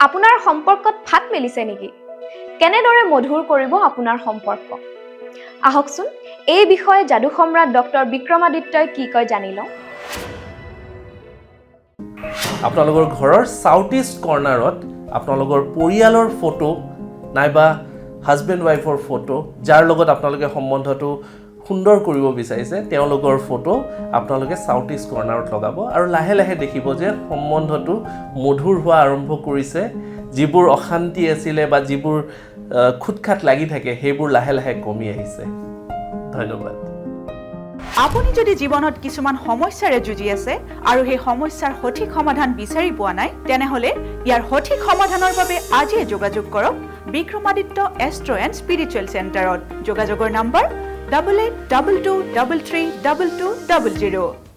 আপোনাৰ সম্পৰ্কত ফাট মেলিছে নেকি? কেনেদৰে মধুৰ কৰিব আপোনাৰ সম্পৰ্ক? আহকচোন এই বিষয়ে যাদু সম্ৰাট ডক্টৰ বিক্ৰমাদিত্যই কি কয় জানি লওঁ। আপোনালোকৰ ঘৰৰ সাউথ ইষ্ট কৰ্নাৰত আপোনালোকৰ পৰিয়ালৰ ফটো নাইবা হাজবেণ্ড ৱাইফৰ ফটো যাৰ লগত আপোনালোকে সম্বন্ধটো সুন্দৰ কৰিব বিচাৰিছে তেওঁলোকৰ ফটো আপোনালোকে সাউথ ইষ্ট কৰ্নাৰত লগাব আৰু লাহে লাহে দেখিব যে সম্বন্ধটো মধুৰ হোৱা আৰম্ভ কৰিছে। যিবোৰ অশান্তি আছিলে বা যিবোৰ খুটখাট লাগি থাকে সেইবোৰ লাহে লাহে কমি আহিছে। ধন্যবাদ। আপুনি যদি জীৱনত কিছুমান সমস্যাৰে যুঁজি আছে আৰু সেই সমস্যাৰ সঠিক সমাধান বিচাৰি পোৱা নাই তেনেহলে ইয়াৰ সঠিক সমাধানৰ বাবে আজিয়ে যোগাযোগ কৰক বিক্ৰমাদিত্য এষ্ট্ৰো এণ্ড স্পিৰিচুৱেল চেণ্টাৰত। যোগাযোগৰ নম্বৰ 8822332200।